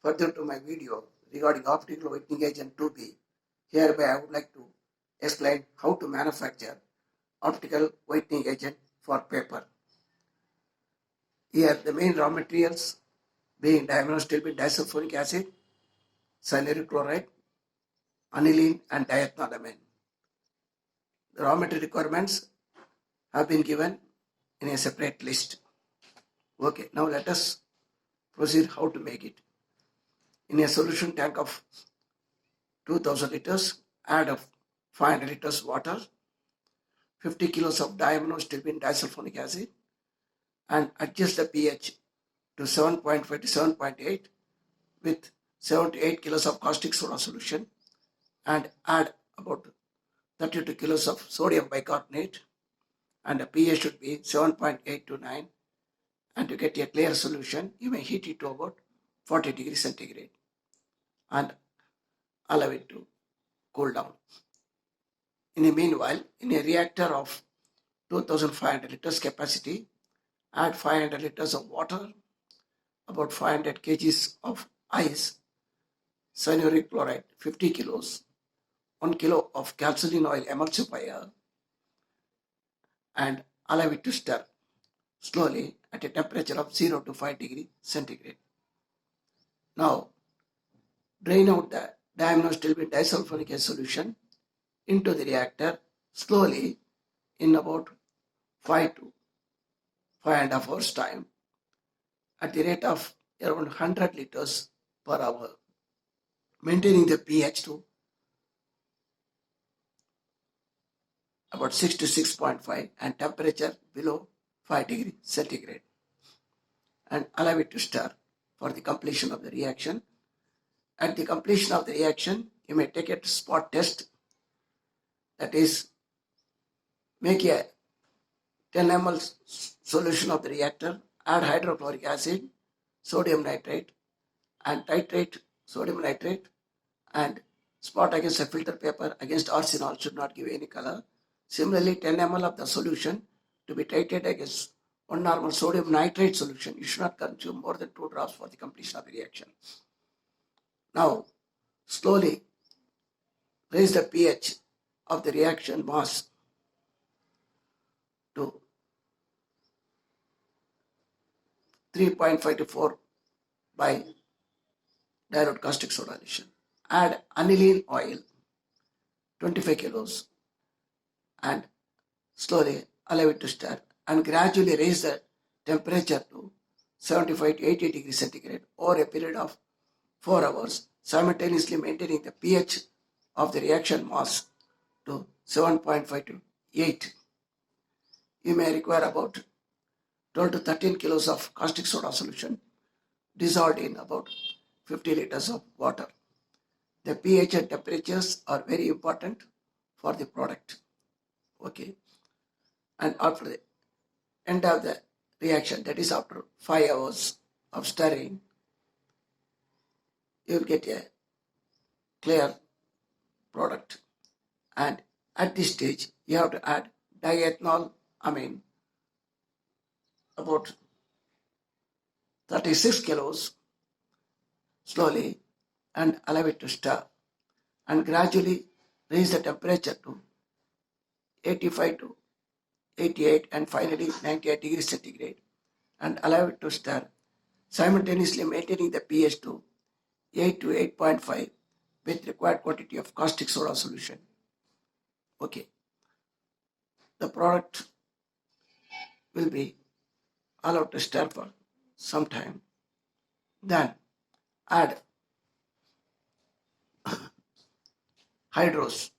Further to my video regarding optical whitening agent 2B, hereby I would like to explain how to manufacture optical whitening agent for paper. Here the main raw materials being diaminostilamine disulfuric acid, cyanuric chloride, aniline and diethanolamine. The raw material requirements have been given in a separate list. Okay, now let us proceed how to make it. In a solution tank of 2000 liters, add of 500 liters water, 50 kilos of diaminostilamine disulfuric acid, and adjust the pH to 7.5 to 7.8 with 7 to 8 kilos of caustic soda solution, and add about 32 kilos of sodium bicarbonate, and the pH should be 7.8 to 9. And to get a clear solution, you may heat it to about 40 degrees centigrade and allow it to cool down. In the meanwhile, in a reactor of 2500 liters capacity, add 500 liters of water, about 500 kgs of ice, cyanuric chloride 50 kilos, 1 kilo of calcium oil emulsifier, and allow it to stir slowly at a temperature of 0 to 5 degrees centigrade. Now, drain out the diaminostilamine disulfuric acid solution into the reactor slowly in about 5 to 5.5 hours time at the rate of around 100 liters per hour, maintaining the pH to about 6 to 6.5 and temperature below 5 degrees centigrade, and allow it to stir for the completion of the reaction. At the completion of the reaction, you may take a spot test, that is, make a 10 ml solution of the reactor, add hydrochloric acid, sodium nitrate, and titrate sodium nitrate, and spot against a filter paper against arsenal, should not give any color. Similarly, 10 ml of the solution to be titrated against 1 normal sodium nitrate solution. You should not consume more than 2 drops for the completion of the reaction. Now, slowly raise the pH of the reaction mass to 3.5 to 4 by dilute caustic soda addition. Add aniline oil 25 kilos and slowly allow it to stir, and gradually raise the temperature to 75 to 80 degrees centigrade over a period of 4 hours, simultaneously maintaining the pH of the reaction mass to 7.5 to 8. You may require about 12 to 13 kilos of caustic soda solution dissolved in about 50 liters of water. The pH and temperatures are very important for the product. Okay. And after the end of the reaction, that is after 5 hours of stirring, you will get a clear product. And at this stage, you have to add diethanolamine, about 36 kilos, slowly, and allow it to stir, and gradually raise the temperature to 85 to 88 and finally 98 degrees centigrade, and allow it to stir, simultaneously maintaining the pH to 8 to 8.5 with required quantity of caustic soda solution. Okay. The product will be allowed to stir for some time. Then add hydrose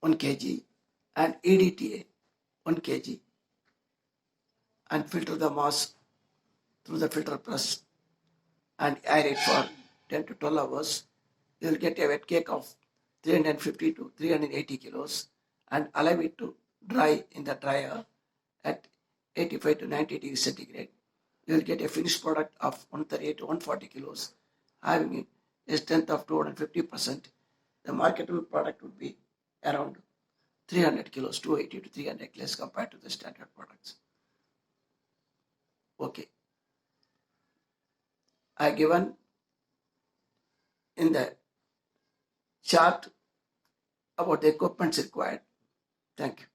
1 kg and EDTA 1 kg and filter the mass through the filter press and aerate for 10 to 12 hours. You will get a wet cake of 350 to 380 kilos and allow it to dry in the dryer at 85 to 90 degrees centigrade. You will get a finished product of 138 to 140 kilos, having a strength of 250%. The marketable product would be around 300 kilos, 280 to 300 kilos compared to the standard products. Okay. I given in the chart about the equipments required. Thank you.